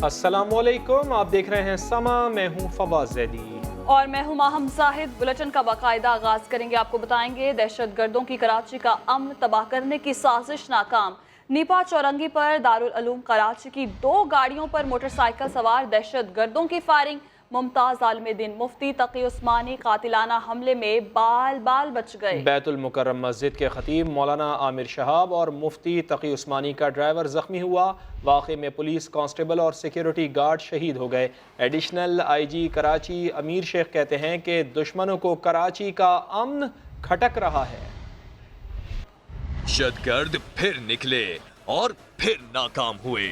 अस्सलाम वालेकुम, आप देख रहे हैं समा। मैं हूं फवाद ज़ैदी और मैं हूं माहम जाहिद। बुलेटिन का बाकायदा आगाज करेंगे। आपको बताएंगे दहशतगर्दों की कराची का अमन तबाह करने की साजिश नाकाम। नीपा चौरंगी पर दारुल उलूम कराची की 2 गाड़ियों पर मोटरसाइकिल सवार दहशतगर्दों की फायरिंग। मुमताज आलम दिन मुफ्ती तकी उस्मानी कातिलाना हमले में बाल बाल बच गए। बैतुल मुकर्रम मस्जिद के खतीब मौलाना आमिर शहाब और मुफ्ती तकी उस्मानी का ड्राइवर जख्मी हुआ। वाक़े में पुलिस कांस्टेबल और सिक्योरिटी गार्ड शहीद हो गए। एडिशनल IG कराची अमीर शेख कहते हैं कि दुश्मनों को कराची का अमन खटक रहा है। दहशतगर्द फिर निकले और फिर नाकाम हुए।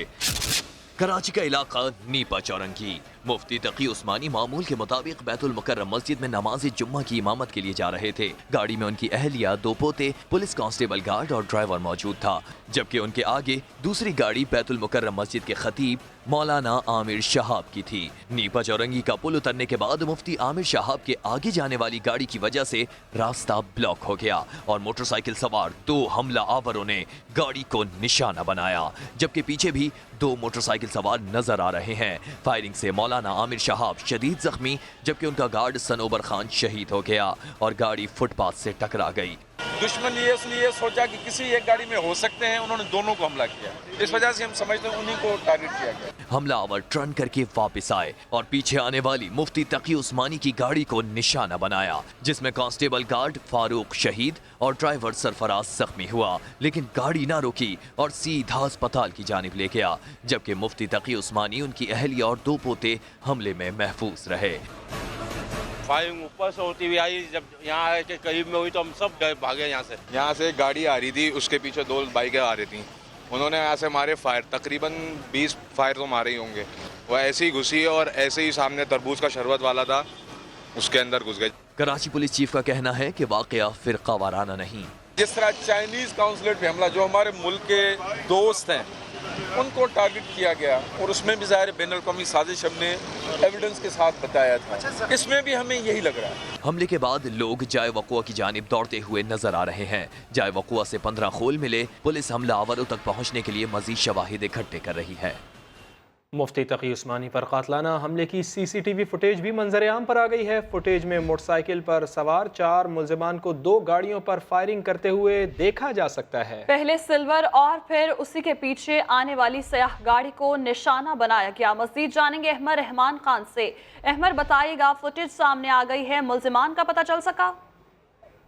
कराची का इलाका नीपा चौरंगी। मुफ्ती तकी उस्मानी मामूल के मुताबिक बैतुल मुकर्रम मस्जिद में नमाज जुम्मा की इमामत के लिए जा रहे थे। गाड़ी में उनकी अहलिया, 2 पोते, पुलिस कांस्टेबल गार्ड और ड्राइवर मौजूद था, जबकि उनके आगे दूसरी गाड़ी बैतुल मुकर्रम मस्जिद के खतीब मौलाना आमिर शहाब की थी। नीपा चौरंगी का पुल उतरने के बाद मुफ्ती आमिर शहाब के आगे जाने वाली गाड़ी की वजह से रास्ता ब्लॉक हो गया और मोटरसाइकिल सवार 2 हमला आवरों ने गाड़ी को निशाना बनाया, जबकि पीछे भी 2 मोटरसाइकिल सवार नजर आ रहे हैं। फायरिंग से मौलाना आमिर शहाब शदीद जख्मी, जबकि उनका गार्ड सनोबर खान शहीद हो गया और गाड़ी फुटपाथ से टकरा गई। दुश्मन ये इसलिए सोचा कि किसी एक गाड़ी में हो सकते हैं, उन्होंने दोनों को हमला किया। इस वजह से हम समझते हैं उन्हीं को टारगेट किया गया। हमलावर टर्न करके वापस आए और पीछे आने वाली मुफ्ती तकी उस्मानी की गाड़ी को निशाना बनाया, जिसमें कांस्टेबल गार्ड फारूक शहीद और ड्राइवर सरफराज जख्मी हुआ, लेकिन गाड़ी ना रुकी और सीधा अस्पताल की जानिब ले गया, जबकि मुफ्ती तकी उस्मानी, उनकी अहलिया और 2 पोते हमले में महफूज रहे। फायरिंग ऊपर से होती हुई आई, जब यहाँ के करीब में हुई तो हम सब भागे यहाँ से। यहाँ से एक गाड़ी आ रही थी, उसके पीछे 2 बाइकें आ रही थी। उन्होंने ऐसे मारे फायर, तकरीबन 20 फायर तो मारे ही होंगे। वो ऐसे ही घुसी और ऐसे ही सामने तरबूज का शरबत वाला था, उसके अंदर घुस गए। कराची पुलिस चीफ का कहना है कि वाकया फिरका वाराना नहीं। जिस तरह चाइनीज काउंसलेट पे हमला, जो हमारे मुल्क के दोस्त हैं, उनको टारगेट किया गया और उसमें भी ज़ाहिर बैनुल अक़वामी साजिश हमने एविडेंस के साथ बताया था। इसमें भी हमें यही लग रहा है। हमले के बाद लोग जाए वक़ुआ की जानिब दौड़ते हुए नजर आ रहे हैं। जाए वक़ुआ से 15 खोल मिले। पुलिस हमलावरों तक पहुंचने के लिए मजीद शवाहिद इकट्ठे कर रही है। मुफ्ती तकी उस्मानी पर कातलाना हमले की CCTV फुटेज भी मंजर आम पर आ गई है। फुटेज में मोटरसाइकिल पर सवार 4 मुल्जिमान को 2 गाड़ियों पर फायरिंग करते हुए देखा जा सकता है। पहले सिल्वर और फिर उसी के पीछे आने वाली सयाह गाड़ी को निशाना बनाया गया। मजीद जानेंगे अहमद रहमान खान से। अहमद बताइएगा, फुटेज सामने आ गई है, मुल्जिमान का पता चल सका?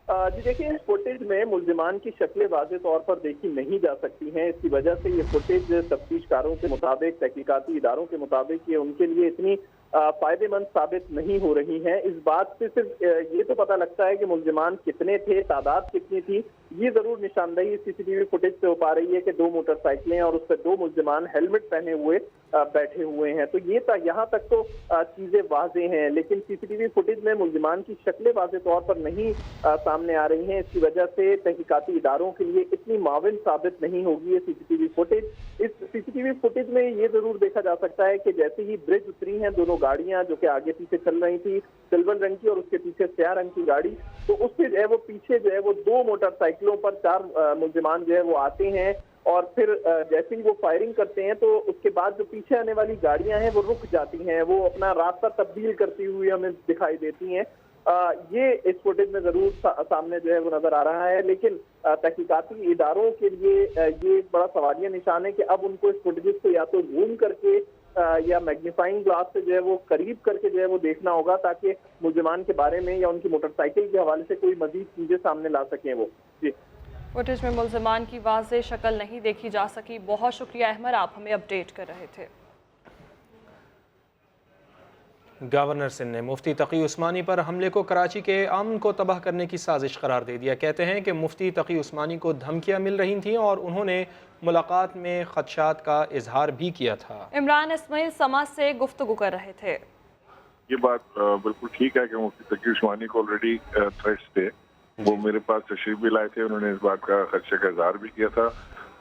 जी देखिए, इस फुटेज में मुल्जिमान की शक्लें वाज़ेह तौर पर देखी नहीं जा सकती हैं। इसकी वजह से ये फुटेज तफ्तीशकारों के मुताबिक, तहकीकाती इदारों के मुताबिक ये उनके लिए इतनी फायदेमंद साबित नहीं हो रही है। इस बात से सिर्फ ये तो पता लगता है कि मुल्जिमान कितने थे, तादाद कितनी थी, ये जरूर निशानदही CCTV फुटेज से हो पा रही है कि 2 मोटरसाइकिलें और उस पर 2 मुल्जिमान हेलमेट पहने हुए बैठे हुए हैं। तो ये यहाँ तक तो चीजें वाज़ेह हैं, लेकिन CCTV फुटेज में मुल्जिमान की शक्लें वाज़ेह तौर पर नहीं सामने आ रही हैं। इसकी वजह से तहकीकाती इदारों के लिए इतनी माविन साबित नहीं होगी ये CCTV फुटेज। इस CCTV फुटेज में ये जरूर देखा जा सकता है कि जैसे ही ब्रिज उतरी हैं दोनों गाड़ियां, जो कि आगे पीछे चल रही थी, सिल्वर रंग की और उसके पीछे स्याह रंग की गाड़ी, तो उससे जो है वो पीछे जो है वो 2 मोटरसाइकिलों पर 4 मुल्जिमान जो है वो आते हैं और फिर जैसे ही वो फायरिंग करते हैं तो उसके बाद जो पीछे आने वाली गाड़ियां हैं वो रुक जाती हैं, वो अपना रास्ता तब्दील करती हुई हमें दिखाई देती हैं। ये इस फुटेज में जरूर सामने जो है वो नजर आ रहा है, लेकिन तहकीकाती इदारों के लिए ये एक बड़ा सवालिया निशान है कि अब उनको इस फुटेज को या तो जूम करके या मैग्नीफाइंग ग्लास से जो है वो करीब करके जो है वो देखना होगा, ताकि मुल्जिमान के बारे में या उनकी मोटरसाइकिल के हवाले से कोई मजीद चीजें सामने ला सकें वो। जी, फुटेज में मुल्जिमान की वाज़ेह शक्ल नहीं देखी जा सकी। बहुत शुक्रिया अहमद, आप हमें अपडेट कर रहे थे। गवर्नर सिंध ने मुफ्ती तकी उस्मानी पर हमले को कराची के अमन को तबाह करने की साजिश करार दे दिया। कहते हैं कि मुफ्ती तकी उस्मानी को धमकियां मिल रही थीं और उन्होंने मुलाकात में खदशात का इजहार भी किया था। इमरान इस्माइल समा से गुफ्तगू कर रहे थे। ये बात बिल्कुल ठीक है कि मुफ्ती तकी उस्मानी को ऑलरेडी थ्रेट्स थे। वो मेरे पास तशरीफ भी लाए थे, उन्होंने इस बात का खदशे का इजहार भी किया था।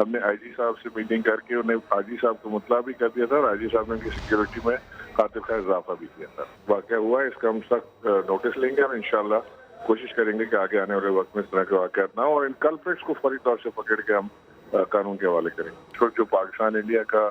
हमने IG साहब से मीटिंग करके उन्हें IG साहब को मुतला भी कर दिया था और IG साहब ने उनकी सिक्योरिटी में खातिर का इजाफा भी किया था। वाक़या हुआ है, इसका हम सख्त नोटिस लेंगे और इंशाल्लाह कोशिश करेंगे कि आगे आने वाले वक्त में इस तरह के वाक़यात ना हो और इन कल्प्रिट्स को फौरी तौर से पकड़ के हम कानून के हवाले करें। जो पाकिस्तान इंडिया का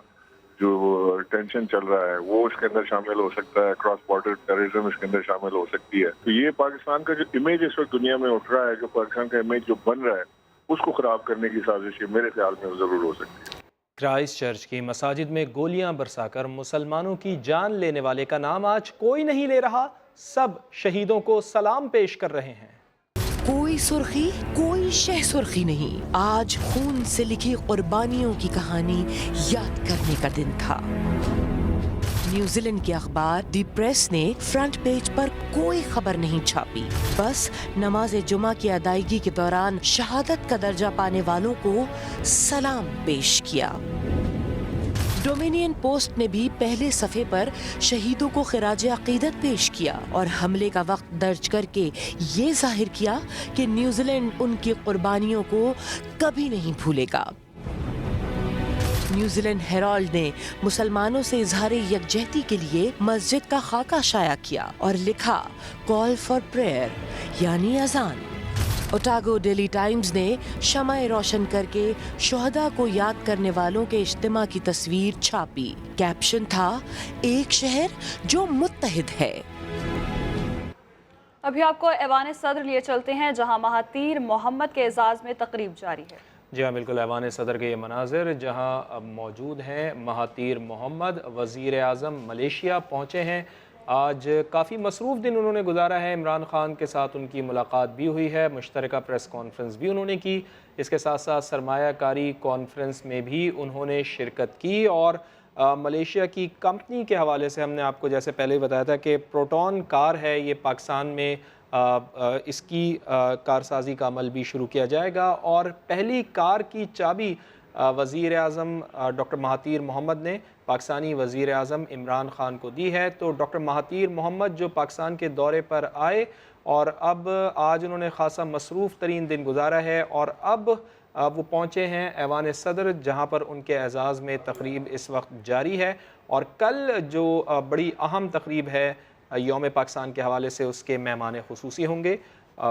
جو ٹینشن چل رہا ہے وہ اس کے اندر شامل ہو سکتا ہے, کراس بارڈر ٹیررزم اس کے اندر شامل ہو سکتی ہے. تو یہ پاکستان کا جو امیج اس وقت دنیا میں اٹھ رہا ہے, جو پاکستان کا امیج جو بن رہا ہے, اس کو خراب کرنے کی سازش میرے خیال میں ضرور ہو سکتی ہے. کرائسٹ چرچ کی مساجد میں گولیاں برسا کر مسلمانوں کی جان لینے والے کا نام آج کوئی نہیں لے رہا. سب شہیدوں کو سلام پیش کر رہے ہیں. کوئی سرخی, کوئی شہ سرخی نہیں. آج خون سے لکھی قربانیوں کی کہانی یاد کرنے کا دن تھا. نیوزی لینڈ کے اخبار دی پریس نے فرنٹ پیج پر کوئی خبر نہیں چھاپی, بس نماز جمعہ کی ادائیگی کے دوران شہادت کا درجہ پانے والوں کو سلام پیش کیا. ڈومینین پوسٹ نے بھی پہلے صفحے پر شہیدوں کو خراج عقیدت پیش کیا اور حملے کا وقت درج کر کے یہ ظاہر کیا کہ نیوزی لینڈ ان کی قربانیوں کو کبھی نہیں بھولے گا. نیوزی لینڈ ہیرالڈ نے مسلمانوں سے اظہار یکجہتی کے لیے مسجد کا خاکہ شائع کیا اور لکھا کال فار پریئر یعنی اذان. اوٹاگو ڈیلی ٹائمز نے شمع روشن کر کے شہداء کو یاد کرنے والوں کے اجتماع کی تصویر چھاپی. کیپشن تھا ایک شہر جو متحد ہے. ابھی آپ کو ایوان صدر لیے چلتے ہیں جہاں مہاتیر محمد کے اعزاز میں تقریب جاری ہے. جی ہاں بالکل, ایوان صدر کے یہ مناظر جہاں اب موجود ہیں. مہاتیر محمد وزیر اعظم ملیشیا پہنچے ہیں. آج کافی مصروف دن انہوں نے گزارا ہے. عمران خان کے ساتھ ان کی ملاقات بھی ہوئی ہے, مشترکہ پریس کانفرنس بھی انہوں نے کی. اس کے ساتھ ساتھ سرمایہ کاری کانفرنس میں بھی انہوں نے شرکت کی. اور ملیشیا کی کمپنی کے حوالے سے ہم نے آپ کو جیسے پہلے ہی بتایا تھا کہ پروٹون کار ہے, یہ پاکستان میں اس کی کارسازی کا عمل بھی شروع کیا جائے گا. اور پہلی کار کی چابی وزیر اعظم ڈاکٹر مہاتیر محمد نے پاکستانی وزیر اعظم عمران خان کو دی ہے. تو ڈاکٹر مہاتیر محمد جو پاکستان کے دورے پر آئے اور اب آج انہوں نے خاصا مصروف ترین دن گزارا ہے, اور اب وہ پہنچے ہیں ایوان صدر جہاں پر ان کے اعزاز میں تقریب اس وقت جاری ہے. اور کل جو بڑی اہم تقریب ہے یوم پاکستان کے حوالے سے, اس کے مہمان خصوصی ہوں گے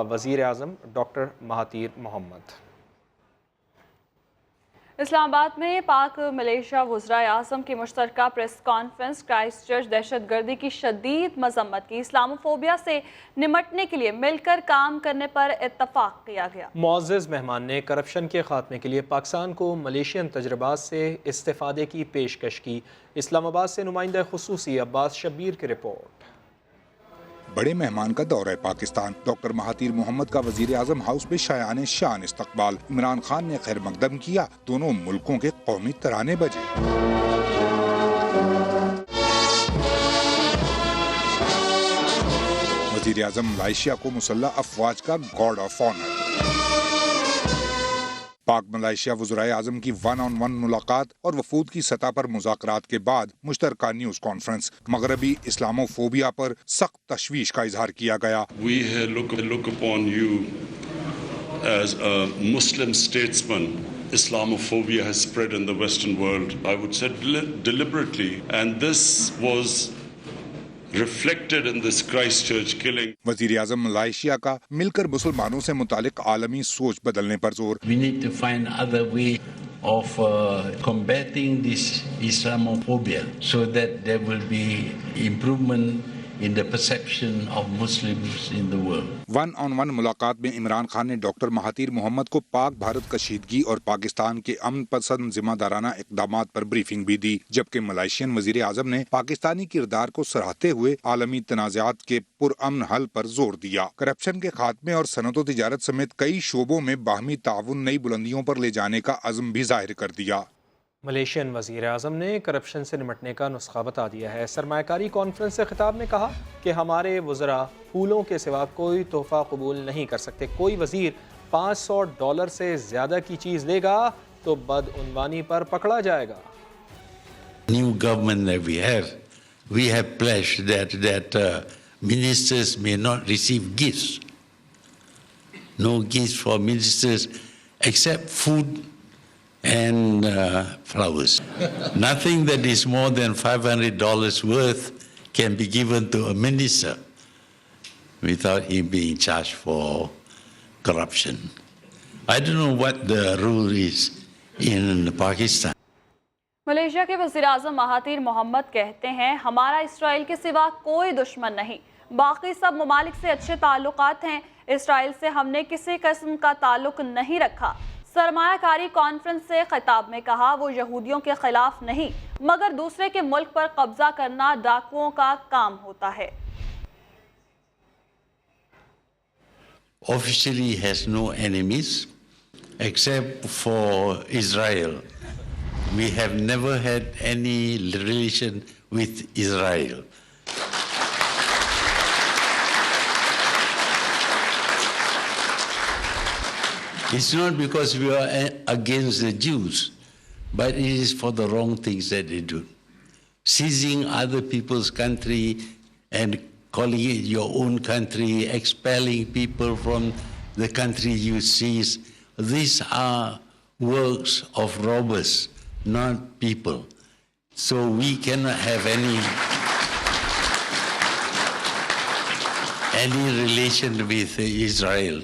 وزیر اعظم ڈاکٹر مہاتیر محمد. اسلام آباد میں پاک ملیشیا وزرائے اعظم کی مشترکہ پریس کانفرنس کرائسٹ چرچ دہشت گردی کی شدید مذمت کی. اسلاموفوبیا سے نمٹنے کے لیے مل کر کام کرنے پر اتفاق کیا گیا. معزز مہمان نے کرپشن کے خاتمے کے لیے پاکستان کو ملیشین تجربات سے استفادے کی پیشکش کی. اسلام آباد سے نمائندہ خصوصی عباس شبیر کی رپورٹ. بڑے مہمان کا دورہ پاکستان, ڈاکٹر مہاتیر محمد کا وزیر اعظم ہاؤس میں شایان شان استقبال. عمران خان نے خیر مقدم کیا, دونوں ملکوں کے قومی ترانے بجے. وزیر اعظم ملائیشیا کو مسلح افواج کا گارڈ آف آنر. پاک ملائیشیا وزرائے اعظم کی 1-on-1 ملاقات اور وفود کی سطح پر مذاکرات کے بعد مشترکہ نیوز کانفرنس. مغربی اسلاموفوبیا پر سخت تشویش کا اظہار کیا گیا. We look upon you as a Muslim statesman. Islamophobia has spread in the Western world, I would say deliberately, and this was reflected in this Christchurch killing. وزیر اعظم ملائیشیا کا مل کر مسلمانوں سے متعلق عالمی سوچ بدلنے پر زور. We need to find other way of combating this Islamophobia so that there will be improvement in the perception of Muslims in the world. 1-on-1 ملاقات میں عمران خان نے ڈاکٹر مہاتیر محمد کو پاک بھارت کشیدگی اور پاکستان کے امن پسند ذمہ دارانہ اقدامات پر بریفنگ بھی دی, جبکہ ملائیشین وزیر اعظم نے پاکستانی کردار کو سراہتے ہوئے عالمی تنازعات کے پرامن حل پر زور دیا. کرپشن کے خاتمے اور صنعت و تجارت سمیت کئی شعبوں میں باہمی تعاون نئی بلندیوں پر لے جانے کا عزم بھی ظاہر کر دیا. ملیشین وزیر اعظم نے کرپشن سے نمٹنے کا نسخہ بتا دیا ہے. سرمایہ کاری کانفرنس سے خطاب میں کہا کہ ہمارے وزراء پھولوں کے سوا کوئی تحفہ قبول نہیں کر سکتے. کوئی وزیر $500 سے زیادہ کی چیز دے گا تو بدعنوانی پر پکڑا جائے گا. New government that we have pledged that ministers may not receive gifts. No gifts for ministers except food and flowers. Nothing that is more than $500 worth can be given to a minister without him being charged for corruption. I don't know what the rule is in Pakistan. Malaysia के वज़ीर-ए-आज़म Mahathir Mohammad कहते हैं, हमारा Israel के सिवा कोई दुश्मन नहीं, बाकी सब ममालिक से अच्छे ताल्लुकात हैं, इसराइल से हमने किसी किस्म का ताल्लुक नहीं रखा। सरमायाकारी कॉन्फ्रेंस से खिताब में कहा, वो यहूदियों के खिलाफ नहीं मगर दूसरे के मुल्क पर कब्जा करना डाकुओं का काम होता है। Officially has no enemies except for Israel. We have never had any relation with Israel. It's not because we are against the Jews, but it is for the wrong things that they do. Seizing other people's country and calling it your own country, expelling people from the country you seize. These are works of robbers, not people. So we cannot have any relation with Israel.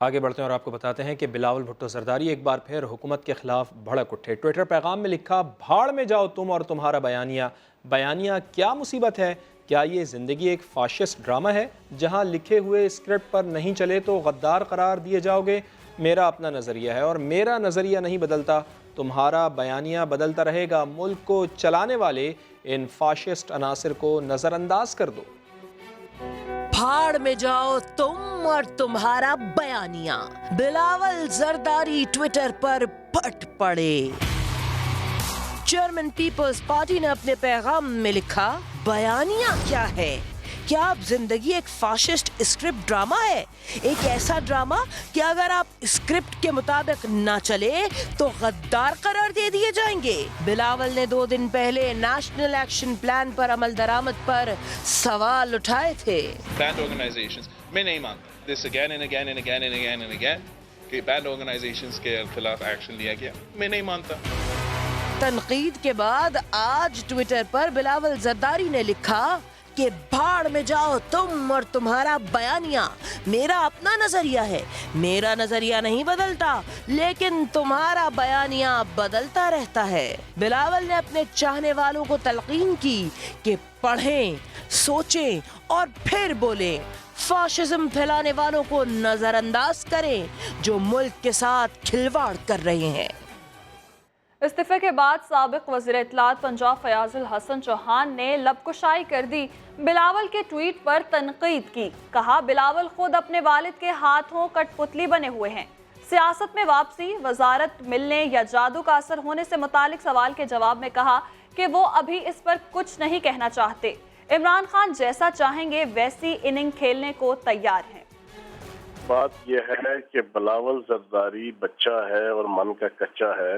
आगे बढ़ते हैं और आपको बताते हैं कि बिलावल भुट्टो जरदारी एक बार फिर हुकूमत के खिलाफ भड़क उठे। ट्विटर पैगाम में लिखा, भाड़ में जाओ तुम और तुम्हारा बयानिया क्या मुसीबत है? क्या ये ज़िंदगी एक फाशिस्ट ड्रामा है जहां लिखे हुए स्क्रिप्ट पर नहीं चले तो गद्दार करार दिए जाओगे? मेरा अपना नज़रिया है और मेरा नज़रिया नहीं बदलता, तुम्हारा बयानिया बदलता रहेगा। मुल्क को चलाने वाले इन फाशिस्ट अनासिर को नज़रअंदाज कर दो। भाड़ में जाओ तुम और तुम्हारा बयानिया। बिलावल जरदारी ट्विटर पर फट पड़े। जर्मन पीपल्स पार्टी ने अपने पैगाम में लिखा, बयानिया क्या है? क्या अब जिंदगी एक फाशिस्ट स्क्रिप्ट ड्रामा है? एक ऐसा ड्रामा कि अगर आप स्क्रिप्ट के मुताबिक ना चले तो गद्दार करार दे दिए जाएंगे। बिलावल ने 2 दिन पहले नेशनल एक्शन प्लान पर अमल दरामद पर सवाल उठाए थे। बैंड ऑर्गेनाइजेशंस मैं नहीं मानता this again and again and again and again and again कि बैंड ऑर्गेनाइजेशंस के खिलाफ एक्शन लिया गया, मैं नहीं मानता। तनकीद के बाद आज ट्विटर पर बिलावल जरदारी ने लिखा कि भाड़ में जाओ तुम और तुम्हारा बयानिया। मेरा अपना नजरिया है, मेरा नजरिया नहीं बदलता, लेकिन तुम्हारा बयानिया बदलता रहता है। बिलावल ने अपने चाहने वालों को तलकीन की कि पढ़ें, सोचें और फिर बोलें। फाशिज्म फैलाने वालों को नजरअंदाज करें जो मुल्क के साथ खिलवाड़ कर रहे हैं। इस्तीफे के बाद साबिक वज़ीर इत्तलात पंजाब फयाजुल हसन चौहान ने लबकुशाई कर दी। बिलावल के ट्वीट पर तनकीद की। कहा, बिलावल खुद अपने वालिद के हाथों कठपुतली बने हुए हैं। सियासत में वापसी, वजारत मिलने या जादू का असर होने से मुतालिक सवाल के जवाब में कहा कि वो अभी इस पर कुछ नहीं कहना चाहते। इमरान खान जैसा चाहेंगे वैसी इनिंग खेलने को तैयार हैं। बात यह है कि बिलावल जरदारी बच्चा है और मन का कच्चा है।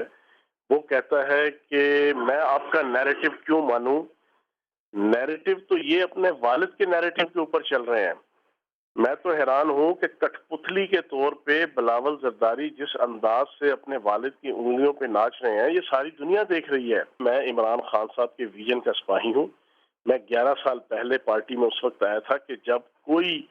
वो कहता है कि मैं आपका नैरेटिव क्यों मानूं? नैरेटिव तो ये अपने वालिद के नैरेटिव के ऊपर चल रहे हैं। मैं तो हैरान हूं कि कठपुतली के तौर पे बिलावल जरदारी जिस अंदाज से अपने वालिद की उंगलियों पे नाच रहे हैं, ये सारी दुनिया देख रही है। मैं इमरान खान साहब के विजन का सिपाही हूं। मैं 11 साल पहले पार्टी में उस वक्त आया था कि जब कोई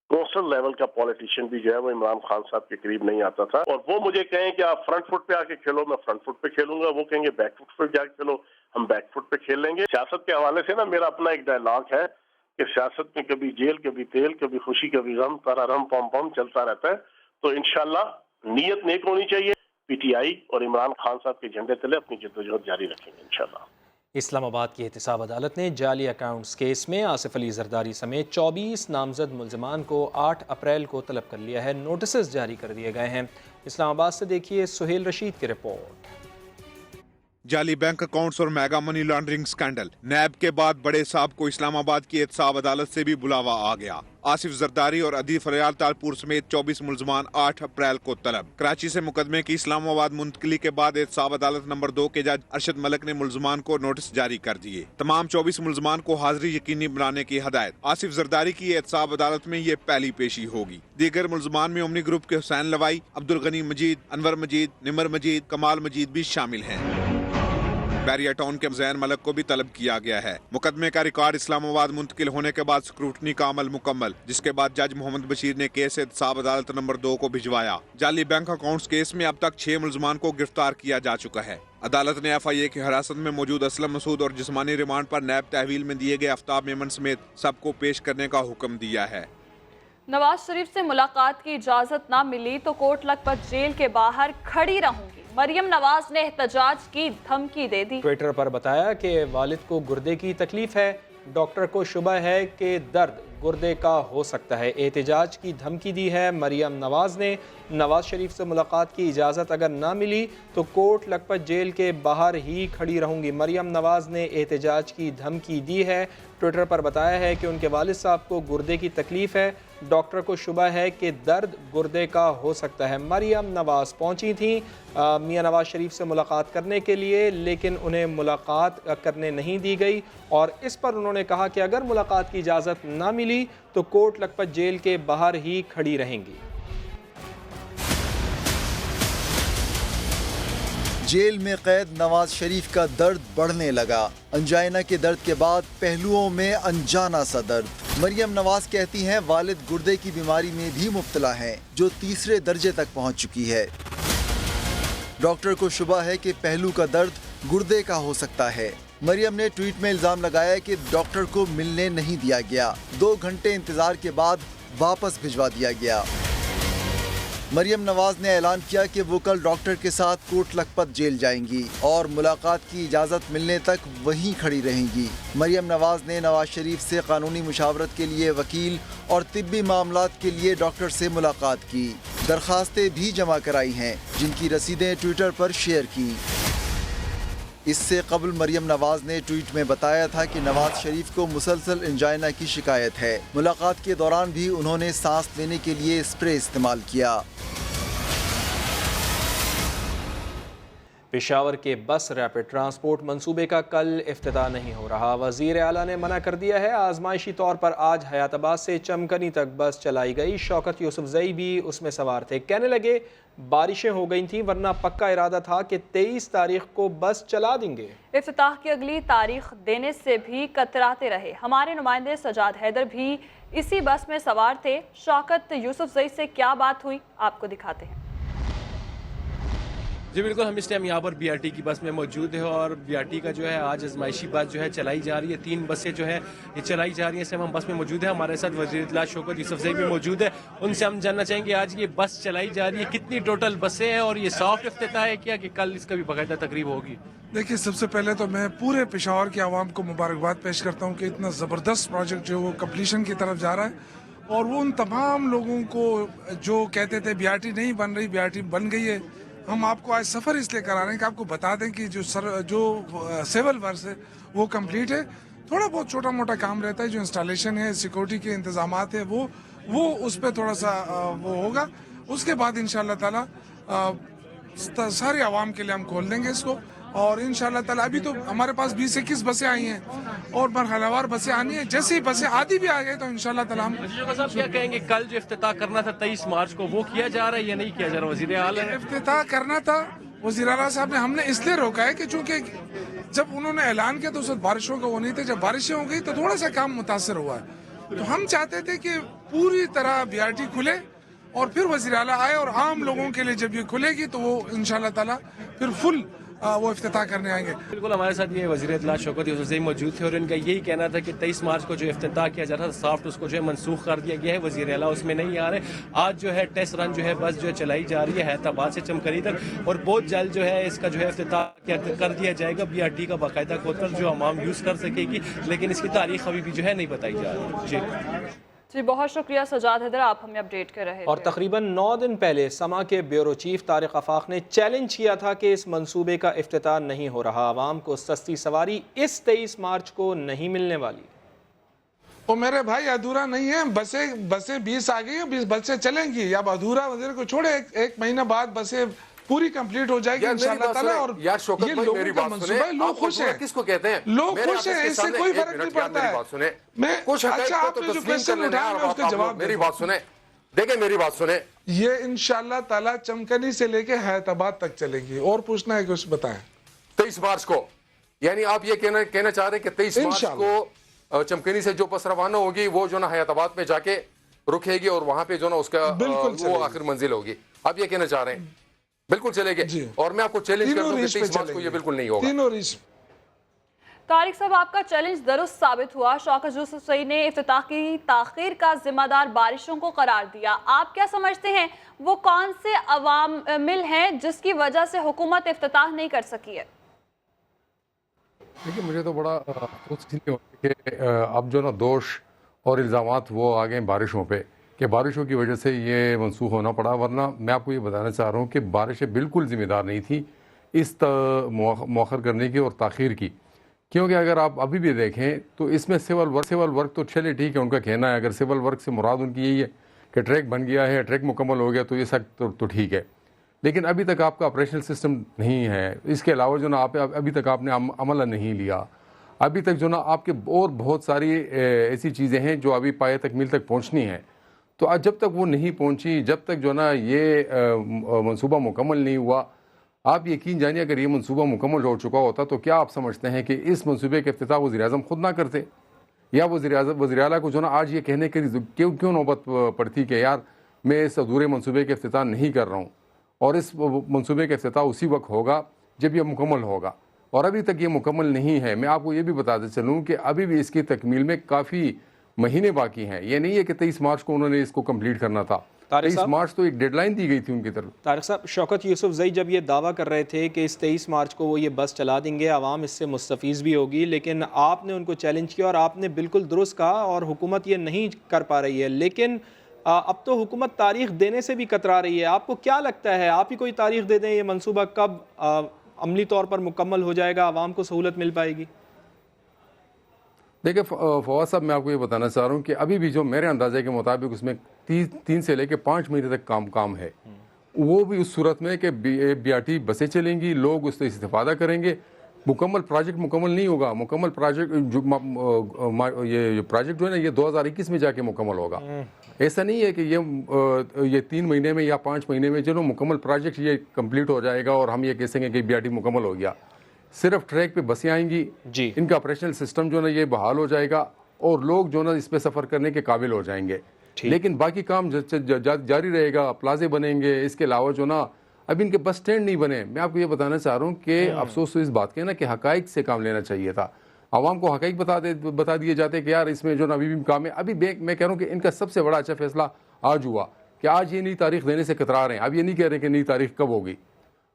कौंसल लेवल का पॉलिटिशियन भी जो है वो इमरान खान साहब के करीब नहीं आता था। और वो मुझे कहें कि आप फ्रंट फुट पे आके खेलो, मैं फ्रंट फुट पे खेलूंगा। वो कहेंगे बैक फुट पे जाके खेलो, हम बैक फुट पे खेल लेंगे। सियासत के हवाले से ना मेरा अपना एक डायलॉग है कि सियासत में कभी जेल, कभी तेल, कभी खुशी, कभी गम, तारा रम पम पम चलता रहता है। तो इंशाल्लाह नीयत नेक होनी चाहिए। पीटीआई और इमरान खान साहब के झंडे तले अपनी जद्दोजहद जारी रखेंगे इंशाल्लाह। इस्लामाबाद की एहतिसाब अदालत ने जाली अकाउंट्स केस में आसिफ अली जरदारी समेत 24 नामजद मुल्ज़िमान को 8 अप्रैल को तलब कर लिया है। नोटिस जारी कर दिए गए हैं। इस्लामाबाद से देखिए सुहेल रशीद की रिपोर्ट। जाली बैंक अकाउंट्स और मेगा मनी लॉन्ड्रिंग स्कैंडल। नैब के बाद बड़े साहब को इस्लामाबाद की एहतिसाब अदालत से भी बुलावा आ गया। आसिफ जरदारी और अदी फरियाल तालपुर समेत 24 मुल्ज़िमान 8 अप्रैल को तलब। कराची से मुकदमे की इस्लामाबाद मुंतकली के बाद एहतिसाब अदालत नंबर 2 के जज अरशद मलिक ने मुल्ज़िमान को नोटिस जारी कर दिए। तमाम 24 मुल्ज़िमान को हाजिरी यकीनी बनाने की हदायत। आसिफ जरदारी की एहतिसाब अदालत में ये पहली पेशी होगी। दीगर मुल्ज़िमान में ओमनी ग्रुप के हुसैन लवाई, अब्दुल गनी मजीद, अनवर मजीद, निमर मजीद, कमाल मजीद भी शामिल हैं। बैरिया टाउन के जैन मलक को भी तलब किया गया है। मुकदमे का रिकॉर्ड इस्लामाबाद मुंतकिल होने के बाद स्क्रूटनी का अमल मुकम्मल, जिसके बाद जज मोहम्मद बशीर ने केस एहतसाब अदालत नंबर 2 को भिजवाया। जाली बैंक अकाउंट्स केस में अब तक 6 मुलजमान को गिरफ्तार किया जा चुका है। अदालत ने FIA की हिरासत में मौजूद असलम मसूद और जिस्मानी रिमांड पर नैब तहवील में दिए गए आफ्ताब मेमन समेत सबको पेश करने का हुक्म दिया है। नवाज शरीफ से मुलाकात की इजाजत ना मिली तो कोट लखपत जेल के बाहर खड़ी रहूंगी, मरियम नवाज ने एहतजाज की धमकी दे दी। ट्विटर पर बताया कि वालिद को गुर्दे की तकलीफ है, डॉक्टर को शुबह है कि दर्द गुर्दे का हो सकता है। एहतजाज की धमकी दी है मरियम नवाज ने। नवाज शरीफ से मुलाकात की इजाज़त अगर ना मिली तो कोट लखपत जेल के बाहर ही खड़ी रहूंगी, मरियम नवाज ने एहतजाज की धमकी दी है। ट्विटर पर बताया है कि उनके वालिद साहब को गुर्दे की तकलीफ है, डॉक्टर को शुबह है कि दर्द गुर्दे का हो सकता है। मरियम नवाज पहुंची थी मियां नवाज शरीफ से मुलाकात करने के लिए, लेकिन उन्हें मुलाकात करने नहीं दी गई और इस पर उन्होंने कहा कि अगर मुलाकात की इजाज़त ना मिली तो कोट लखपत जेल के बाहर ही खड़ी रहेंगी। जेल में कैद नवाज शरीफ का दर्द बढ़ने लगा। अंजाइना के दर्द के बाद पहलुओं में अनजाना सा दर्द। मरियम नवाज कहती हैं वालिद गुर्दे की बीमारी में भी मुब्तला हैं, जो 3रे दर्जे तक पहुंच चुकी है। डॉक्टर को शुबा है कि पहलू का दर्द गुर्दे का हो सकता है। मरियम ने ट्वीट में इल्जाम लगाया कि डॉक्टर को मिलने नहीं दिया गया, 2 घंटे इंतजार के बाद वापस भिजवा दिया गया। मरियम नवाज ने ऐलान किया कि वो कल डॉक्टर के साथ कोट लखपत जेल जाएंगी और मुलाकात की इजाज़त मिलने तक वहीं खड़ी रहेंगी। मरियम नवाज ने नवाज शरीफ से कानूनी मुशावरत के लिए वकील और तिब्बी मामलात के लिए डॉक्टर से मुलाकात की। दरखास्तें भी जमा कराई हैं, जिनकी रसीदें ट्विटर पर शेयर की। इससे कबल मरियम नवाज ने ट्वीट में बताया था कि नवाज शरीफ को मुसलसल एंजाइना की शिकायत है। मुलाकात के दौरान भी उन्होंने सांस लेने के लिए स्प्रे इस्तेमाल किया। पेशावर के बस रैपिड ट्रांसपोर्ट मंसूबे का कल इफ्तिताह नहीं हो रहा। वज़ीर आला ने मना कर दिया है। आजमाइशी तौर पर आज हयाताबाद से चमकनी तक बस चलाई गई। शौकत यूसुफजई भी उसमें सवार थे। कहने लगे बारिशें हो गई थीं, वरना पक्का इरादा था कि 23 तारीख को बस चला देंगे। इफ्तिताह की अगली तारीख देने से भी कतराते रहे। हमारे नुमाइंदे सजाद हैदर भी इसी बस में सवार थे। शौकत यूसुफजई से क्या बात हुई, आपको दिखाते हैं। जी बिल्कुल, हम इस टाइम यहाँ पर BRT की बस में मौजूद है और BRT का जो है आज आजमाइशी बस जो है चलाई जा रही है। 3 बसें जो है ये चलाई जा रही हैं। इस टाइम हम बस में मौजूद है। हमारे साथ वज़ीर इत्तलात शौकत यूसुफजई भी मौजूद है। उनसे हम जानना चाहेंगे आज ये बस चलाई जा रही है, कितनी टोटल बसें हैं और ये सॉफ्ट इफ्तिताह है क्या कि कल इसका भी बाकायदा तकरीब होगी? देखिए, सबसे पहले तो मैं पूरे पेशावर की आवाम को मुबारकबाद पेश करता हूँ कि इतना ज़बरदस्त प्रोजेक्ट जो वो कम्प्लीशन की तरफ जा रहा है और वो उन तमाम लोगों को जो कहते थे BRT नहीं बन रही, BRT बन गई है। हम आपको आज सफ़र इसलिए करा रहे हैं कि आपको बता दें कि जो सिविल वर्क है वो कंप्लीट है। थोड़ा बहुत छोटा मोटा काम रहता है, जो इंस्टॉलेशन है, सिक्योरिटी के इंतजामात है, वो उस पर थोड़ा सा वो होगा। उसके बाद इंशाअल्लाह ताला सारी आवाम के लिए हम खोल देंगे इसको और इंशाअल्लाह ताला अभी तो हमारे पास 20-21 बसें आई हैं और मरहलावार बसें आनी है। जैसे ही बसें आधी भी आ गई तो इंशाअल्लाह ताला हम क्या कहेंगे, कल जो इफ्तिताह करना था 23 मार्च को वो किया जा रहा है या नहीं किया जा रहा? वज़ीर आला ने इफ्तिताह करना था, वज़ीर आला साहब ने, हमने इसलिए रोका है कि चूंकि जब उन्होंने ऐलान किया तो उस बारिशों का वो नहीं थे। जब बारिशें हो गई तो थोड़ा सा काम मुतासर हुआ है। तो हम चाहते थे कि पूरी तरह BRT खुले और फिर वज़ीर आला आए और आम लोगों के लिए जब ये खुलेगी तो वो इंशाअल्लाह ताला फिर फुल वो इफ्तिताह करने आएंगे। बिल्कुल, हमारे साथ ये वज़ीर इत्तलात शौकत यूसुफजई मौजूद थे और इनका यही कहना था कि 23 मार्च को जो इफ्तिताह किया जा रहा था सॉफ्ट, उसको जो है मनसूख कर दिया गया है। वज़ीर आला उसमें नहीं आ रहे। आज जो है टेस्ट रन जो है बस जो है चलाई जा रही है हैदराबाद से चमकनी तक और बहुत जल्द जो है इसका जो है इफ्तिताह कर दिया जाएगा। BRT का बाकायदा खोलकर जो आवाम यूज़ कर सकेगी, लेकिन इसकी तारीख अभी भी जो है नहीं बताई जा रही। जी बहुत शुक्रिया सजाद हैदर, आप हमें अपडेट कर रहे थे। और तकरीबन 9 दिन पहले समा के ब्यूरो चीफ तारिक आफाक ने चैलेंज किया था कि इस मंसूबे का इफ्तिताह नहीं हो रहा, आवाम को सस्ती सवारी इस 23 मार्च को नहीं मिलने वाली। तो मेरे भाई अधूरा नहीं है, बसें 20 आ गई हैं, 20 बसें चलेंगी। अब अधूरा वज़ीर को छोड़े, एक महीना बाद बसें पूरी कंप्लीट हो जाएगी इंशाअल्लाह ताला। और यार शौकत भाई मेरी बात सुने, लोग खुश हैं, किसको कहते हैं, लोग खुश हैं, इससे कोई फर्क नहीं पड़ता है। मैं कुछ अच्छा आपने जो क्वेश्चन उठाया मैं उसका जवाब, मेरी बात सुने, देखिए मेरी बात सुने, ये इंशाअल्लाह ताला चमकनी से लेके हैदराबाद तक चलेगी। और पूछना है कुछ बताएं। 23 मार्च को यानी आप ये कहना चाह रहे हैं कि 23 मार्च को चमकनी से जो बस रवाना होगी वो जो ना हयाताबाद में जाके रुकेगी और वहां पे जो ना उसका वो आखिर मंजिल होगी, आप ये कहना चाह रहे हैं? बिल्कुल चलेगी। और मैं आपको चैलेंज करता हूं कि 23 मार्च को ये बिल्कुल नहीं होगा। तारिक साहब, आपका चैलेंज दुरुस्त साबित हुआ। शौकत यूसुफजई ने इफ्तिताह की ताखीर का जिम्मेदार बारिशों को करार दिया। आप क्या समझते हैं वो कौन से अवामिल हैं जिसकी वजह से हुकूमत इफ्तिताह नहीं कर सकी है? देखिए, मुझे तो बड़ा अफसोस इसलिए होता है कि अब जो ना दोष और इल्ज़ामात वो आ गए बारिशों पे, कि बारिशों की वजह से ये मनसूख होना पड़ा, वरना मैं आपको ये बताना चाह रहा हूँ कि बारिशें बिल्कुल ज़िम्मेदार नहीं थी इस मौखर करने की और ताख़ीर की। क्योंकि अगर आप अभी भी देखें तो इसमें सिविल वर्क तो चले ठीक है, उनका कहना है, अगर सिविल वर्क से मुराद उनकी यही है कि ट्रैक बन गया है, ट्रैक मुकम्मल हो गया तो ये सब तो ठीक है, लेकिन अभी तक आपका ऑपरेशनल सिस्टम नहीं है। इसके अलावा जो ना आप अभी तक आपने अमल नहीं लिया, अभी तक जो ना आपके और बहुत सारी ऐसी चीज़ें हैं जो अभी पाए तक मिल तक पहुँचनी हैं। तो जब तक वो नहीं पहुँची, जब तक जो ना ये मंसूबा मुकम्मल नहीं हुआ, आप यकीन जानिए अगर ये मंसूबा मुकम्मल हो चुका होता तो क्या आप समझते हैं कि इस मंसूबे के इफ्तिताह वज़ीर-ए-आज़म खुद ना करते, या वज़ीर-ए-आला को जो ना आज ये कहने के क्यों नौबत पड़ती कि यार मैं इस अधूरे मंसूबे के इफ्तिताह नहीं कर रहा हूँ और इस मंसूबे का इफ्तिताह उसी वक्त होगा जब ये मुकम्मल होगा, और अभी तक ये मुकम्मल नहीं है। मैं आपको ये भी बताते चलूँ कि अभी भी इसकी तकमील में काफ़ी महीने बाकी हैं। ये नहीं है कि 23 मार्च को उन्होंने इसको कंप्लीट करना था, 23 मार्च तो एक डेडलाइन दी गई थी उनकी तरफ। तारिक साहब, शौकत यूसुफजई जब ये दावा कर रहे थे कि इस 23 मार्च को वो ये बस चला देंगे, आवाम इससे मुस्तफ़ीज़ भी होगी, लेकिन आपने उनको चैलेंज किया और आपने बिल्कुल दुरुस्त कहा और हुकूमत ये नहीं कर पा रही है। लेकिन अब तो हुकूमत तारीख देने से भी कतरा रही है। आपको क्या लगता है, आप ही कोई तारीख दे दें, ये मनसूबा कब अमली तौर पर मुकम्मल हो जाएगा, आवाम को सहूलत मिल पाएगी? देखिए फवाद साहब, मैं आपको ये बताना चाह रहा हूँ कि अभी भी जो मेरे अंदाजे के मुताबिक उसमें 3 से लेकर 5 महीने तक काम है, वो भी उस सूरत में कि BRT बसें चलेंगी, लोग उससे इस्तेफादा करेंगे। मुकम्मल प्रोजेक्ट मुकम्मल नहीं होगा, मुकम्मल प्रोजेक्ट ये प्रोजेक्ट जो है ना ये 2021 में जाके मुकम्मल होगा। ऐसा नहीं है कि ये 3 महीने में या 5 महीने में जो मुकम्मल प्रोजेक्ट ये कंप्लीट हो जाएगा और हम ये कह सकेंगे कि BRT मुकम्मल हो गया। सिर्फ ट्रैक पे बसें आएंगी जी, इनका ऑपरेशनल सिस्टम जो ना ये बहाल हो जाएगा और लोग जो ना इस पे सफ़र करने के काबिल हो जाएंगे, लेकिन बाकी काम जारी रहेगा, प्लाजे बनेंगे। इसके अलावा जो ना अब इनके बस स्टैंड नहीं बने। मैं आपको ये बताना चाह रहा हूँ कि अफसोस तो इस बात के ना कि हकाइक से काम लेना चाहिए था। आवाम को हकाइक बता दिए जाते कि यार इसमें जो ना अभी भी काम है। अभी मैं कह रहा हूँ कि इनका सबसे बड़ा अच्छा फैसला आज हुआ कि आज ये नई तारीख देने से कतरा रहे हैं। अब ये नहीं कह रहे कि नई तारीख कब होगी।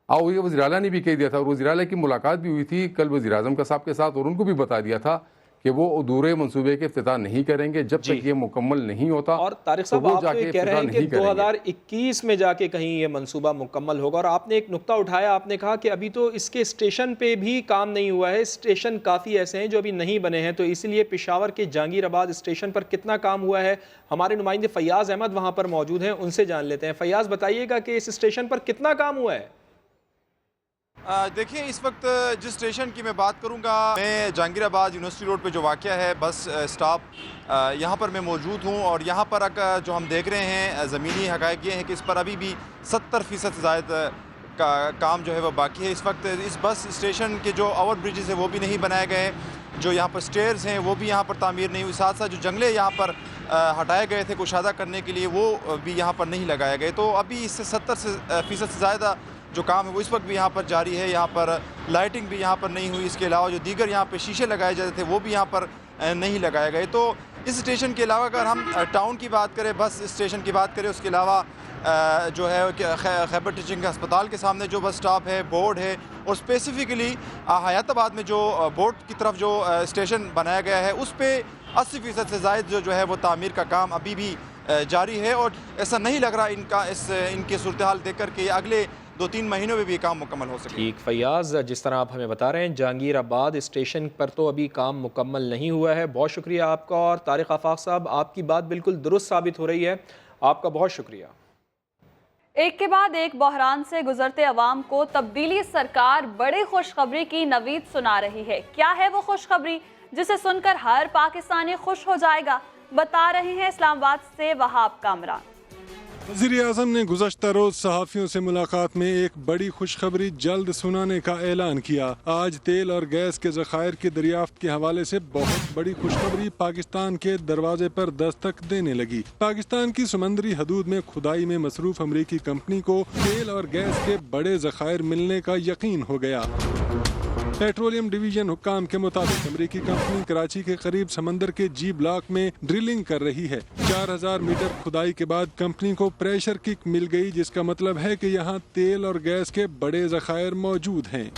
और ये वज़ीर-ए-आला ने भी कह दिया था और वज़ीर-ए-आला की मुलाकात भी हुई थी कल वज़ीर-ए-आज़म का साहब के साथ, और उनको भी बता दिया था कि वो अधूरे मंसूबे के इफ्तिताह नहीं करेंगे जब तक ये मुकम्मल नहीं होता। और तारिक साहब, आप तो ये कह रहे हैं कि 2021 में जाके कहीं ये मंसूबा मुकम्मल होगा, और आपने एक नुक्ता उठाया, आपने कहा कि अभी तो इसके स्टेशन पे भी काम नहीं हुआ है। स्टेशन काफ़ी ऐसे हैं जो अभी नहीं बने हैं, तो इसलिए पेशावर के जहांगीराबाद स्टेशन पर कितना काम हुआ है, हमारे नुमाइंदे फैयाज़ अहमद वहाँ पर मौजूद हैं, उनसे जान लेते हैं। फैयाज़, बताइएगा कि इस स्टेशन पर कितना काम हुआ है? देखिए, इस वक्त जिस स्टेशन की मैं बात करूंगा, मैं जहांगीराबाद यूनिवर्सिटी रोड पे जो वाक़या है बस स्टॉप, यहाँ पर मैं मौजूद हूँ। और यहाँ पर जो हम देख रहे हैं ज़मीनी हक़ाइक़ ये हैं कि इस पर अभी भी 70% से ज़्यादा का काम जो है वो बाकी है। इस वक्त इस बस स्टेशन के जो ओवर ब्रिजेस है वो भी नहीं बनाए गए, जो यहाँ पर स्टेयर्स हैं वो भी यहाँ पर तामीर नहीं हुई, साथ साथ जो जंगले यहाँ पर हटाए गए थे कुशादा करने के लिए वो भी यहाँ पर नहीं लगाए गए। तो अभी इससे 70% से ज़्यादा जो काम है वो इस वक्त भी यहाँ पर जारी है। यहाँ पर लाइटिंग भी यहाँ पर नहीं हुई, इसके अलावा जो दीगर यहाँ पर शीशे लगाए जाते थे वो भी यहाँ पर नहीं लगाए गए। तो इस स्टेशन के अलावा अगर हम टाउन की बात करें, बस स्टेशन की बात करें, उसके अलावा जो है खैबर टीचिंग अस्पताल के सामने जो बस स्टॉप है, बोर्ड है, और स्पेसिफ़िकली हयाताबाद में जो बोर्ड की तरफ जो स्टेशन बनाया गया है उस पर 80% से ज़ायद जो है वो तामीर का काम अभी भी जारी है। और ऐसा नहीं लग रहा इनकी सूरत हाल देख कर के अगले 2-3 महीनों में भी काम मुकम्मल हो सके। ठीक फैयाज़, जिस तरह आप हमें बता रहे हैं जहांगीराबाद स्टेशन पर तो अभी काम मुकम्मल नहीं हुआ है। बहुत शुक्रिया आपका। और तारिक आफाक साहब, आपकी बात बिल्कुल दुरुस्त साबित हो रही है, आपका बहुत शुक्रिया। एक के बाद एक बहरान से गुजरते अवाम को तब्दीली सरकार बड़ी खुशखबरी की नवीद सुना रही है। क्या है वो खुशखबरी जिसे सुनकर हर पाकिस्तानी खुश हो जाएगा, बता रहे हैं इस्लामाबाद से वहाब कामरान। वज़ीर-ए-आज़म ने गुज़श्ता रोज सहाफ़ियों से मुलाकात में एक बड़ी खुशखबरी जल्द सुनाने का ऐलान किया। आज तेल और गैस के ज़खायर की दरियाफ्त के हवाले से बहुत बड़ी खुशखबरी पाकिस्तान के दरवाजे पर दस्तक देने लगी। पाकिस्तान की समंदरी हदूद में खुदाई में मसरूफ अमरीकी कंपनी को तेल और गैस के बड़े ज़खायर मिलने का यकीन हो गया। पेट्रोलियम डिवीजन हुक्काम के मुताबिक अमरीकी कंपनी कराची के करीब समंदर के जी ब्लॉक में ड्रिलिंग कर रही है। 4000 मीटर खुदाई के बाद कंपनी को प्रेशर किक मिल गई, जिसका मतलब है कि यहाँ तेल और गैस के बड़े ज़खायर मौजूद हैं।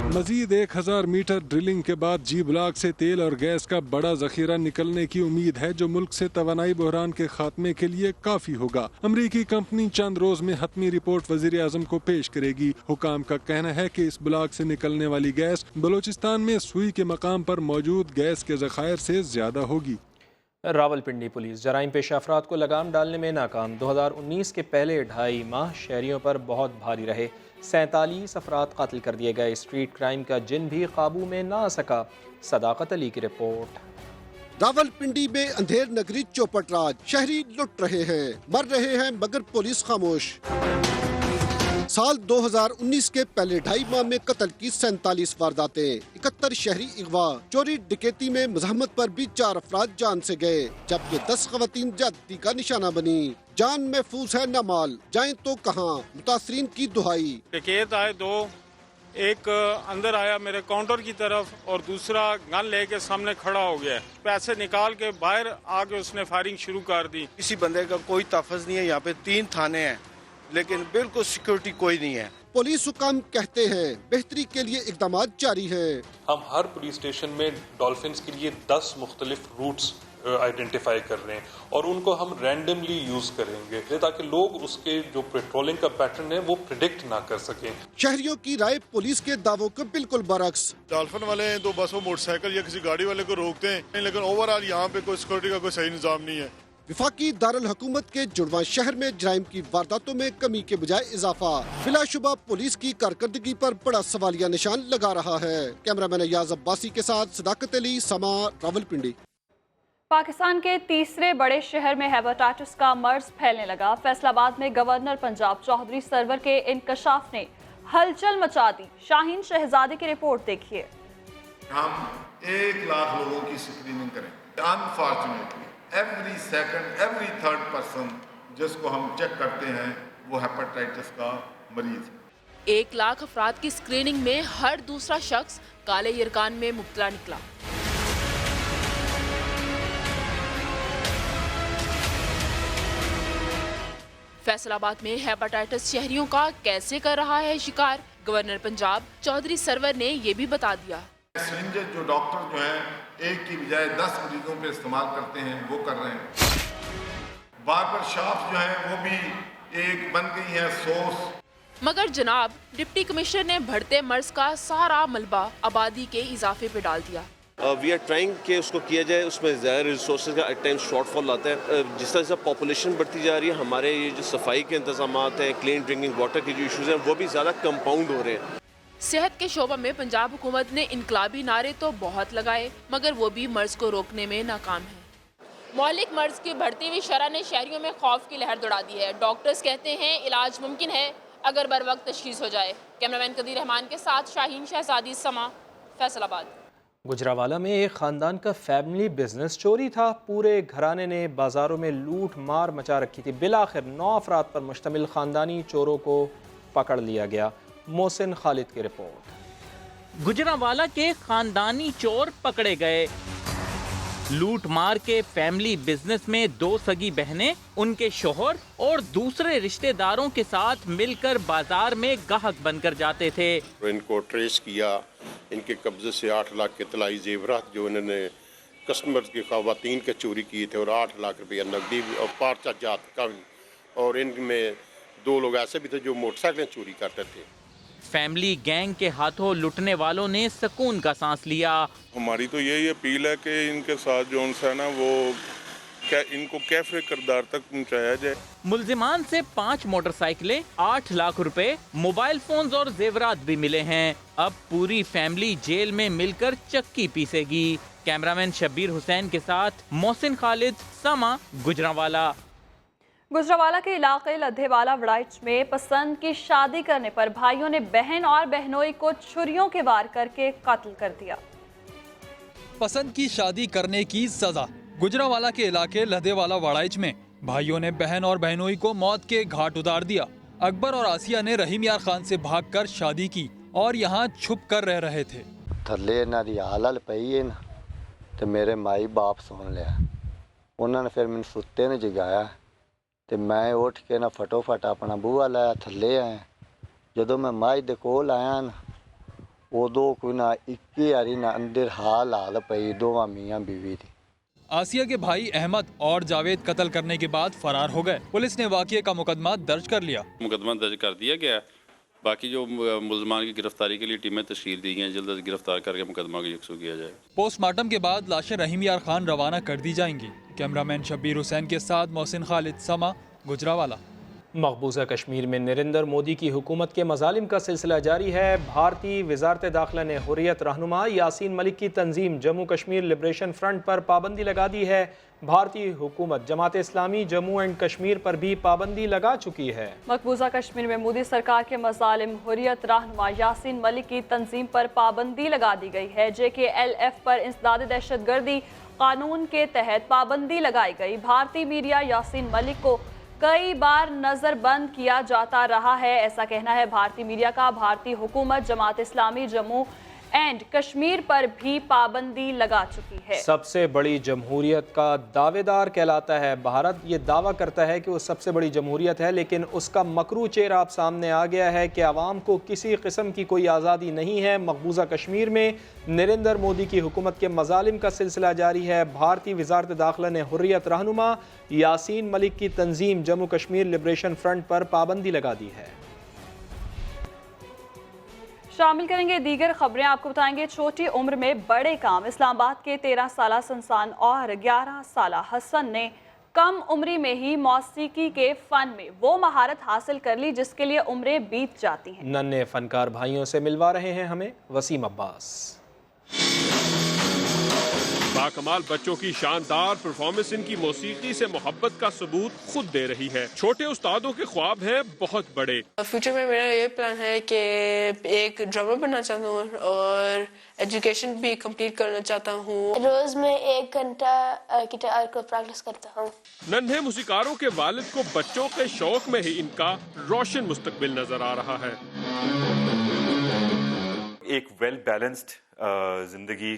मजीद 1000 मीटर ड्रिलिंग के बाद जी ब्लॉक से तेल और गैस का बड़ा जखीरा निकलने की उम्मीद है, जो मुल्क से तवानाई बहरान के खात्मे के लिए काफी होगा। अमरीकी कंपनी चंद रोज में हतमी रिपोर्ट वजीर आजम को पेश करेगी। हुकाम का कहना है कि इस ब्लॉक से निकलने वाली गैस बलोचिस्तान में सुई के मकाम पर मौजूद गैस के जखायर से ज्यादा होगी। रावलपिंडी पुलिस जराइम पेशा अफराद को लगाम डालने में नाकाम। 2019 के पहले 2.5 माह शहरियों पर बहुत भारी रहे। 47 अफराद कातिल कर दिए गए। स्ट्रीट क्राइम का जिन भी काबू में ना आ सका। सदाकत अली की रिपोर्ट। रावलपिंडी में अंधेर नगरी चौपट राज, शहरी लुट रहे हैं, मर रहे हैं, मगर पुलिस खामोश। साल 2019 के पहले 2.5 माह में कत्ल की 47 वारदातें, 71 शहरी अगवा, चोरी डकैती में मजहमत पर भी 4 अफराद जान से गए, जबकि 10 खवातीन ज्यादती का निशाना बनी। जान महफूज है न माल, जाएं तो कहां, मुतासरीन की दुहाई। डकैत आए 2, एक अंदर आया मेरे काउंटर की तरफ और दूसरा गन लेके सामने खड़ा हो गया। पैसे निकाल के बाहर आके उसने फायरिंग शुरू कर दी। किसी बंदे का कोई तहफ़्फ़ुज़ नहीं है। यहाँ पे 3 थाने हैं, लेकिन बिल्कुल सिक्योरिटी कोई नहीं है। पुलिस हुकाम कहते हैं बेहतरी के लिए इक़दाम जारी है। हम हर पुलिस स्टेशन में डॉल्फिन्स के लिए 10 मुख्तलिफ रूट्स आइडेंटिफाई कर रहे हैं और उनको हम रैंडमली यूज करेंगे ताकि लोग उसके जो पेट्रोलिंग का पैटर्न है वो प्रिडिक्ट ना कर सकें। शहरियों की राय पुलिस के दावों के बिल्कुल बरक्स। डॉल्फिन वाले हैं तो बस वो मोटरसाइकिल या किसी गाड़ी वाले को रोकते हैं, लेकिन ओवरऑल यहाँ पे कोई सिक्योरिटी का कोई सही निजाम नहीं है। विफाकी दारुल हुकूमत के जुड़वा शहर में जराइम की वारदातों में कमी के बजाय इजाफा बिलाशुबा पुलिस की कारकर्दगी पर बड़ा सवालिया निशान लगा रहा है। कैमरामैन अयाज अब्बासी के साथ सदाकत अली, समा, रावलपिंडी। पाकिस्तान के तीसरे बड़े शहर में हेपेटाइटिस का मर्ज फैलने लगा। फैसलाबाद में गवर्नर पंजाब चौधरी सरवर के इंकशाफ ने हलचल मचा दी। शाहीन शहजादी की रिपोर्ट देखिए। हम 1 लाख लोगों की स्क्रीनिंग करें। Unfortunately every second, every third person जिसको हम चेक करते हैं वो हेपेटाइटिस का मरीज। 1 लाख अफराद की स्क्रीनिंग में हर दूसरा शख्स काले यरकान में मुब्तला निकला। फैसलाबाद में हेपेटाइटिस शहरियों का कैसे कर रहा है शिकार, गवर्नर पंजाब चौधरी सरवर ने ये भी बता दिया। सिरिंजेस जो डॉक्टर जो हैं 1 की बजाय 10 मरीजों पे इस्तेमाल करते हैं वो कर रहे हैं। बार्बर शॉप जो है वो भी एक बन गई है सोर्स। मगर जनाब डिप्टी कमिश्नर ने बढ़ते मर्ज का सारा मलबा आबादी के इजाफे पे डाल दिया। वी आर ट्राइंग कि उसको किया जाए, उसमें ज़्यादा रिसोर्सेज का एट टाइम्स शॉर्टफॉल आता है। जिस तरह से पॉपुलेशन बढ़ती जा रही है, हमारे ये जो सफाई के इंतजामात हैं, क्लीन ड्रिंकिंग वाटर के जो इशूज़ हैं वो भी ज़्यादा कंपाउंड हो रहे हैं। सेहत के शोबा में पंजाब हुकूमत ने इनकलाबी नारे तो बहुत लगाए, मगर वो भी मर्ज को रोकने में नाकाम है। मौलिक मर्ज की बढ़ती हुई शरह ने शहरियों में खौफ की लहर दौड़ा दी है। डॉक्टर्स कहते हैं इलाज मुमकिन है अगर बर वक्त तशखीस हो जाए। कैमरामैन कदीर रहमान के साथ शाहीन शहजादी, समा, फैसलाबाद। गुजरावाला में एक खानदान का फैमिली बिजनेस चोरी था। पूरे घराने ने बाजारों में लूट मार मचा रखी थी। बिलाखिर 9 अफराद पर मुश्तमिल खानदानी चोरों को पकड़ लिया गया। मोहसिन खालिद की रिपोर्ट। गुजरावाला के खानदानी चोर पकड़े गए। लूट मार के फैमिली बिजनेस में 2 सगी बहनें, उनके शोहर और दूसरे रिश्तेदारों के साथ मिलकर बाजार में गाहक बनकर जाते थे। इनको ट्रेस किया, इनके कब्जे से 8 लाख के तलाई जेवरात जो इन्होंने कस्टमर की खवातीन के चोरी किए थे और 8 लाख रुपया नकदी और पार्चा जात का, और इनमें 2 लोग ऐसे भी थे जो मोटरसाइकिलें चोरी करते थे। फैमिली गैंग के हाथों लुटने वालों ने सुकून का सांस लिया। हमारी तो यही अपील है कि इनके साथ जो उनसे ना वो इनको कैफे किरदार तक पहुंचाया जाए। मुल्जिमान से 5 मोटरसाइकिलें, 8 लाख रुपए, मोबाइल फोन्स और जेवरात भी मिले हैं। अब पूरी फैमिली जेल में मिलकर चक्की पीसेगी। कैमरामैन शब्बीर हुसैन के साथ मोहसिन खालिद, समा, गुजरावाला। गुजरावाला के इलाके लद्धेवाला वड़ाइच में पसंद की शादी करने पर भाइयों ने बहन और बहनोई को छुरियों के वार करके कत्ल कर दिया। पसंद की शादी करने की सजा। गुजरावाला के इलाके लद्धेवाला वड़ाइच में भाइयों ने बहन और बहनोई को मौत के घाट उतार दिया। अकबर और आसिया ने रहीम यार खान से भागकर शादी की और यहाँ छुप कर रह रहे थे। थल्ले इन्हां दी हालत पई है ना ते मेरे माई बाप सुन लिया। उन्होंने फिर मैंने सुत्ते ने जगाया ते मैं उठ के ना फटोफट अपना बूहा लाया थल्ले आया। जदों मैं माई दे कोल आया ना उदों कोई ना 21 वारी ना अंदर हाल पई दोवां मियां बीवी दी। आसिया के भाई अहमद और जावेद कत्ल करने के बाद फरार हो गए। पुलिस ने वाक़ये का मुकदमा दर्ज कर लिया। मुकदमा दर्ज कर दिया गया। बाकी जो मुल्ज़मान की गिरफ्तारी के लिए टीमें तश्कील दी गई हैं, जल्द गिरफ्तार करके मुकदमा को यकसू किया जाए। पोस्टमार्टम के बाद लाशें रहीम यार खान रवाना कर दी जाएंगी। कैमरामैन शब्बीर हुसैन के साथ मोहसिन खालिद, समा, गुजरावाला। मकबूजा कश्मीर में नरेंद्र मोदी की हुकूमत के मजालिम का सिलसिला जारी है। भारतीय वजारत दाखिला ने हुर्रियत रहनुमा यासीन मलिक की तंजीम जम्मू कश्मीर लिबरेशन फ्रंट पर पाबंदी लगा दी है। भारतीय हुकूमत जमात इस्लामी जम्मू एंड कश्मीर पर भी पाबंदी लगा चुकी है। मकबूजा कश्मीर में मोदी सरकार के मजालिम हुर्रियत रहनुमा यासीन मलिक की तंजीम पर पाबंदी लगा दी गई है। JKLF पर इंसदाद दहशतगर्दी कानून के तहत पाबंदी लगाई गई। भारतीय मीडिया यासीन मलिक को कई बार नजरबंद किया जाता रहा है, ऐसा कहना है भारतीय मीडिया का। भारतीय हुकूमत जमात इस्लामी जम्मू एंड कश्मीर पर भी पाबंदी लगा चुकी है। सबसे बड़ी जमहूरियत का दावेदार कहलाता है भारत। ये दावा करता है कि वो सबसे बड़ी जमहूरियत है, लेकिन उसका मकरू चेहरा अब सामने आ गया है कि आवाम को किसी किस्म की कोई आज़ादी नहीं है। मकबूजा कश्मीर में नरेंद्र मोदी की हुकूमत के मजालिम का सिलसिला जारी है। भारतीय वजारत दाखिला ने हुर्रियत रहनुमा यासीन मलिक की तंजीम जम्मू कश्मीर लिबरेशन फ्रंट पर पाबंदी लगा दी है। शामिल करेंगे दीगर खबरें। आपको बताएंगे छोटी उम्र में बड़े काम। इस्लामाबाद के 13 साला संसान और 11 साला हसन ने कम उम्री में ही मौसीकी के फन में वो महारत हासिल कर ली जिसके लिए उम्रें बीत जाती हैं। नन्हे फनकार भाइयों से मिलवा रहे हैं हमें वसीम अब्बास। बाकमाल बच्चों की शानदार परफॉर्मेंस इनकी मौसीकी से मोहब्बत का सबूत खुद दे रही है। छोटे उस्तादों के ख्वाब हैं बहुत बड़े। फ्यूचर में मेरा ये प्लान है कि एक ड्रामर बनना चाहता हूँ और एजुकेशन भी कंप्लीट करना चाहता हूँ। रोज में 1 घंटा गिटार को प्रैक्टिस करता हूँ। नन्हे मुसीकारों के वालिद को बच्चों के शौक में ही इनका रोशन मुस्तकबिल नजर आ रहा है। एक वेल बैलेंस्ड जिंदगी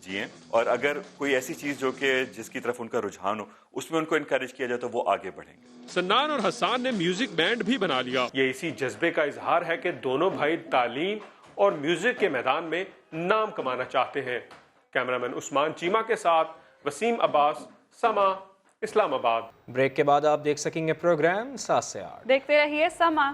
जिए और अगर कोई ऐसी चीज जो कि जिसकी तरफ उनका रुझान हो उसमें उनको इनकरेज किया जाए तो वो आगे बढ़ेंगे। सन्नान और हसान ने म्यूजिक बैंड भी बना लिया। ये इसी जज्बे का इजहार है कि दोनों भाई तालीम और म्यूजिक के मैदान में नाम कमाना चाहते हैं। कैमरामैन उस्मान चीमा के साथ वसीम अब्बास, समा, इस्लामाबाद। ब्रेक के बाद आप देख सकेंगे प्रोग्राम 7 से 8। देखते रहिए समा।